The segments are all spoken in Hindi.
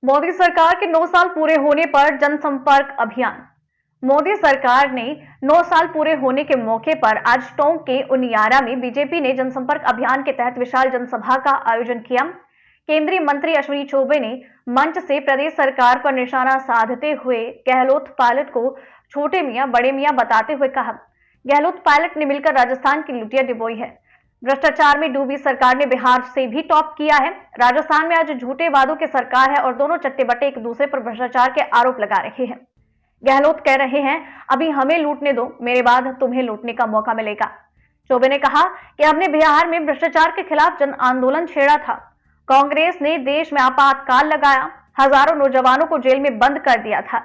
मोदी सरकार के 9 साल पूरे होने पर जनसंपर्क अभियान। मोदी सरकार ने 9 साल पूरे होने के मौके पर आज टोंक के उनियारा में बीजेपी ने जनसंपर्क अभियान के तहत विशाल जनसभा का आयोजन किया। केंद्रीय मंत्री अश्विनी चौबे ने मंच से प्रदेश सरकार पर निशाना साधते हुए गहलोत पायलट को छोटे मियां बड़े मियां बताते हुए कहा, गहलोत पायलट ने मिलकर राजस्थान की लुटिया डिबोई है। भ्रष्टाचार में डूबी सरकार ने बिहार से भी टॉप किया है। राजस्थान में आज झूठे वादों की सरकार है और दोनों चट्टे बट्टे एक दूसरे पर भ्रष्टाचार के आरोप लगा रहे हैं। गहलोत कह रहे हैं, अभी हमें लूटने दो, मेरे बाद तुम्हें लूटने का मौका मिलेगा। चौबे ने कहा कि हमने बिहार में भ्रष्टाचार के खिलाफ जन आंदोलन छेड़ा था। कांग्रेस ने देश में आपातकाल लगाया, हजारों नौजवानों को जेल में बंद कर दिया था,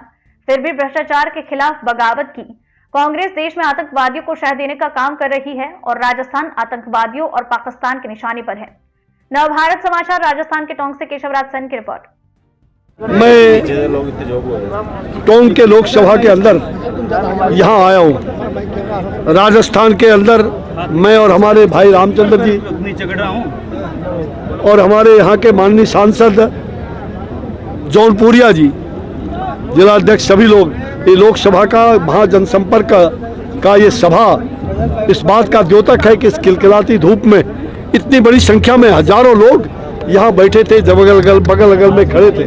फिर भी भ्रष्टाचार के खिलाफ बगावत की। कांग्रेस देश में आतंकवादियों को शह देने का काम कर रही है और राजस्थान आतंकवादियों और पाकिस्तान के निशाने पर है। नवभारत समाचार राजस्थान के टोंक से केशवराज सेन की रिपोर्ट। मैं टोंक के लोकसभा के अंदर यहाँ आया हूँ। राजस्थान के अंदर मैं और हमारे भाई रामचंद्र जी और हमारे यहाँ के माननीय सांसद जौनपुरिया जी, जिलाध्यक्ष, सभी लोग ये लोकसभा का महा जनसंपर्क का ये सभा इस बात का द्योतक है कि इस खिलखिलाती धूप में इतनी बड़ी संख्या में हजारों लोग यहाँ बैठे थे, बगल अगल में खड़े थे।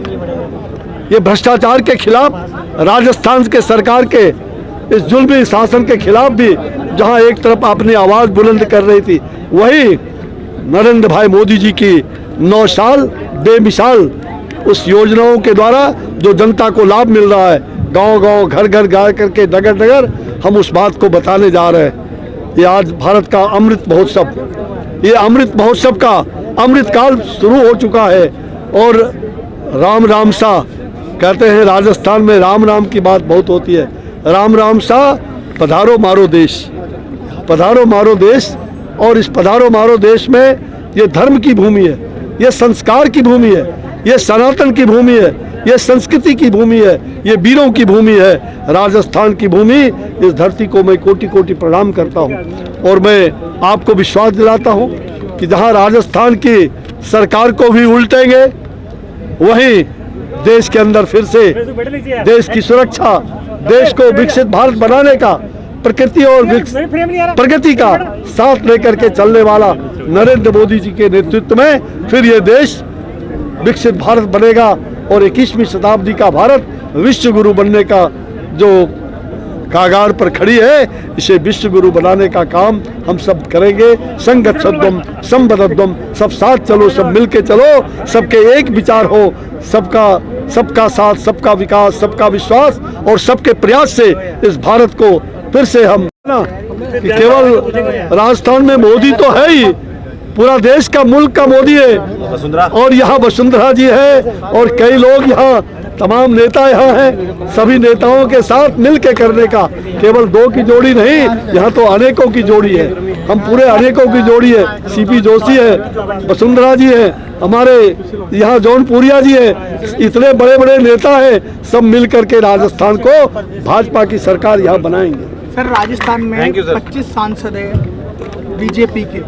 ये भ्रष्टाचार के खिलाफ, राजस्थान के सरकार के इस जुल्मी शासन के खिलाफ भी जहाँ एक तरफ अपनी आवाज़ बुलंद कर रही थी, वही नरेंद्र भाई मोदी जी की 9 साल बेमिसाल उस योजनाओं के द्वारा जो जनता को लाभ मिल रहा है, गांव-गांव, घर-घर जा करके, नगर-नगर, हम उस बात को बताने जा रहे हैं। ये आज भारत का अमृत महोत्सव, ये अमृत महोत्सव का अमृत काल शुरू हो चुका है और राम राम सा कहते हैं। राजस्थान में राम राम की बात बहुत होती है। राम राम सा पधारो मारो देश, पधारो मारो देश। और इस पधारो मारो देश में ये धर्म की भूमि है, ये संस्कार की भूमि है, ये सनातन की भूमि है, ये संस्कृति की भूमि है, ये वीरों की भूमि है, राजस्थान की भूमि। इस धरती को मैं कोटि कोटि प्रणाम करता हूँ और मैं आपको विश्वास दिलाता हूँ कि जहाँ राजस्थान की सरकार को भी उल्टेंगे, वहीं देश के अंदर फिर से देश की सुरक्षा, देश को विकसित भारत बनाने का, प्रकृति और प्रगति का साथ लेकर के चलने वाला नरेंद्र मोदी जी के नेतृत्व में फिर ये देश विकसित भारत बनेगा और 21वीं शताब्दी का भारत विश्व गुरु बनने का जो कागार पर खड़ी है, इसे विश्व गुरु बनाने का काम हम सब करेंगे। संगत सद्वम संबद्धम, सब साथ चलो, सब मिलके चलो, सबके एक विचार हो, सबका साथ, सबका विकास, सबका विश्वास और सबके प्रयास से इस भारत को फिर से हम ना कि केवल राजस्थान में मोदी तो है ही, पूरा देश का, मुल्क का मोदी है और यहाँ वसुंधरा जी है और कई लोग यहाँ, तमाम नेता यहाँ हैं। सभी नेताओं के साथ मिलके करने का, केवल 2 की जोड़ी नहीं, यहाँ तो अनेकों की जोड़ी है। हम पूरे अनेकों की जोड़ी है। सीपी जोशी है, वसुंधरा जी है, हमारे यहाँ जौनपुरिया जी है, इतने बड़े बड़े नेता हैं। सब मिल करके राजस्थान को भाजपा की सरकार यहाँ बनाएंगे। सर, राजस्थान में 25 सांसद है बीजेपी के,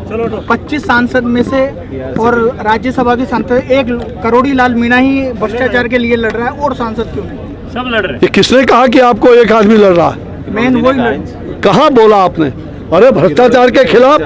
25 सांसद में से और राज्यसभा के सांसद 1 करोड़ी लाल मीणा ही भ्रष्टाचार के लिए लड़ रहा है और सांसद क्यों नहीं? सब लड़ रहे हैं। किसने कहा कि आपको एक आदमी लड़ रहा है? मेन वही कहाँ बोला आपने? अरे भ्रष्टाचार के खिलाफ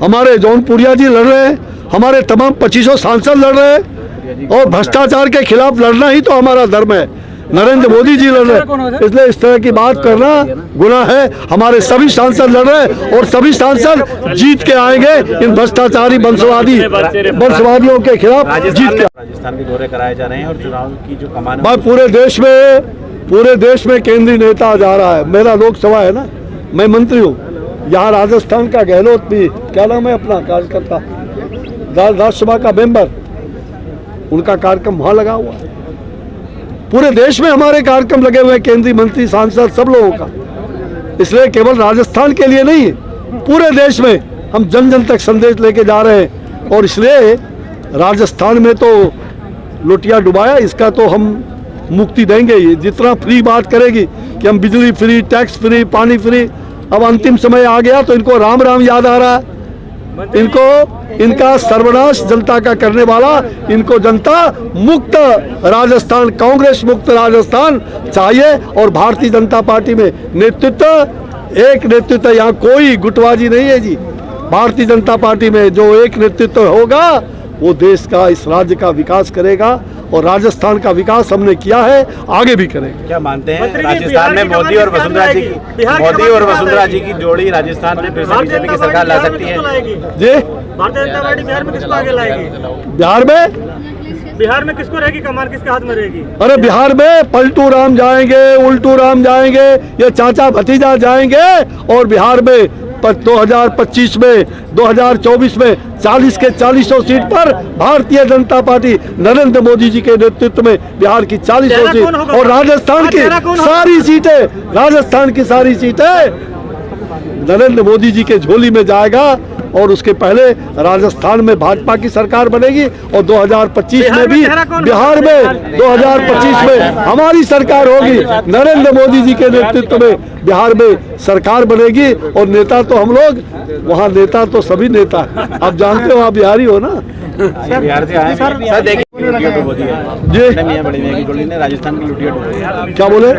हमारे जौनपुरिया जी लड़ रहे हैं, हमारे तमाम 2500 सांसद लड़ रहे हैं और भ्रष्टाचार के खिलाफ लड़ना ही तो हमारा धर्म है। नरेंद्र मोदी जी लड़ रहे हैं, इसलिए इस तरह की बात करना गुनाह है। हमारे सभी सांसद लड़ रहे हैं और सभी सांसद जीत के आएंगे इन भ्रष्टाचारी वंशवादियों के खिलाफ जीत के। राजस्थान के दौरे कराए जा रहे हैं और चुनाव की जो कमान भाई पूरे देश में केंद्रीय नेता जा रहा है। मेरा लोकसभा है ना, मैं मंत्री हूँ। यहाँ राजस्थान का गहलोत भी, क्या नाम है अपना कार्यकर्ता, राज्यसभा का मेंबर, उनका कार्यक्रम वहाँ लगा हुआ है। पूरे देश में हमारे कार्यक्रम लगे हुए हैं, केंद्रीय मंत्री, सांसद, सब लोगों का। इसलिए केवल राजस्थान के लिए नहीं, पूरे देश में हम जन जन तक संदेश लेके जा रहे हैं और इसलिए राजस्थान में तो लुटिया डुबाया, इसका तो हम मुक्ति देंगे। जितना फ्री बात करेगी कि हम बिजली फ्री, टैक्स फ्री, पानी फ्री, अब अंतिम समय आ गया तो इनको राम राम याद आ रहा है। इनको इनका सर्वनाश जनता का करने वाला, इनको जनता मुक्त राजस्थान, कांग्रेस मुक्त राजस्थान चाहिए। और भारतीय जनता पार्टी में नेतृत्व, एक नेतृत्व, यहाँ कोई गुटबाजी नहीं है जी। भारतीय जनता पार्टी में जो एक नेतृत्व होगा वो देश का, इस राज्य का विकास करेगा और राजस्थान का विकास हमने किया है, आगे भी करेंगे। क्या मानते हैं राजस्थान में मोदी और वसुंधरा जी की जोड़ी राजस्थान में फिर से बीजेपी की सरकार ला सकती है? जी, भारतीय जनता पार्टी बिहार में किसको आगे लाएगी? बिहार में किसको रहेगी कमान, किसके हाथ में रहेगी? अरे बिहार में पलटू राम जाएंगे, उल्टू राम जाएंगे, ये चाचा भतीजा जाएंगे और बिहार में 2025 में, 2024 में 40 के 40 सीट पर भारतीय जनता पार्टी नरेंद्र मोदी जी के नेतृत्व में बिहार की 40 सीट और राजस्थान की सारी सीटें, राजस्थान की सारी सीटें नरेंद्र मोदी जी के झोली में जाएगा। और उसके पहले राजस्थान में भाजपा की सरकार बनेगी और 2025 में भी बिहार में 2025 में हमारी सरकार होगी। नरेंद्र मोदी जी के नेतृत्व में बिहार में सरकार बनेगी और नेता तो हम लोग, वहाँ नेता तो सभी नेता हैं। आप जानते हो, आप बिहारी हो ना। बिहार से आए सर, देखिए जी, छोटे मियां बड़े मियां की जोड़ी ने राजस्थान की लुटिया डुबो दी। क्या बोले?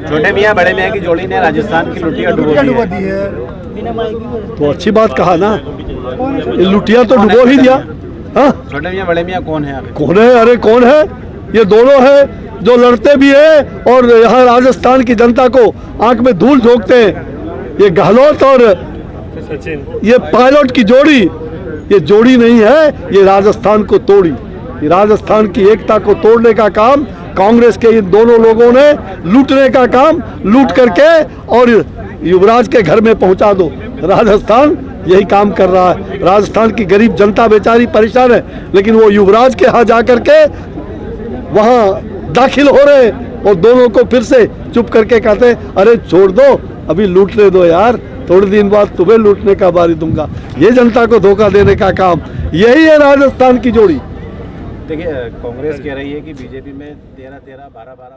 छोटे मियां बड़े मियां की जोड़ी ने राजस्थान की लुटिया डुबो दी है। तो अच्छी बात कहा ना, लुटिया तो डुबो ही दिया। हाँ, छोटे मियां बड़े मियां कौन है? कौन है? अरे कौन है? ये दोनों है जो लड़ते भी है और यहाँ राजस्थान की जनता को आंख में धूल झोंकते हैं। ये गहलोत और ये पायलट की जोड़ी, ये जोड़ी नहीं है, ये राजस्थान को तोड़ी। ये राजस्थान की एकता को तोड़ने का काम कांग्रेस के इन दोनों लोगों ने, लूटने का काम, लूट करके और युवराज के घर में पहुंचा दो। राजस्थान यही काम कर रहा है। राजस्थान की गरीब जनता बेचारी परेशान है, लेकिन वो युवराज के यहाँ जाकर के वहाँ दाखिल हो रहे और दोनों को फिर से चुप करके कहते अरे छोड़ दो, अभी लूटने दो यार, थोड़े दिन बाद तुम्हें लूटने का बारी दूंगा। ये जनता को धोखा देने का काम, यही है राजस्थान की जोड़ी। देखिए, कांग्रेस कह रही है कि बीजेपी में 13-13, 12-12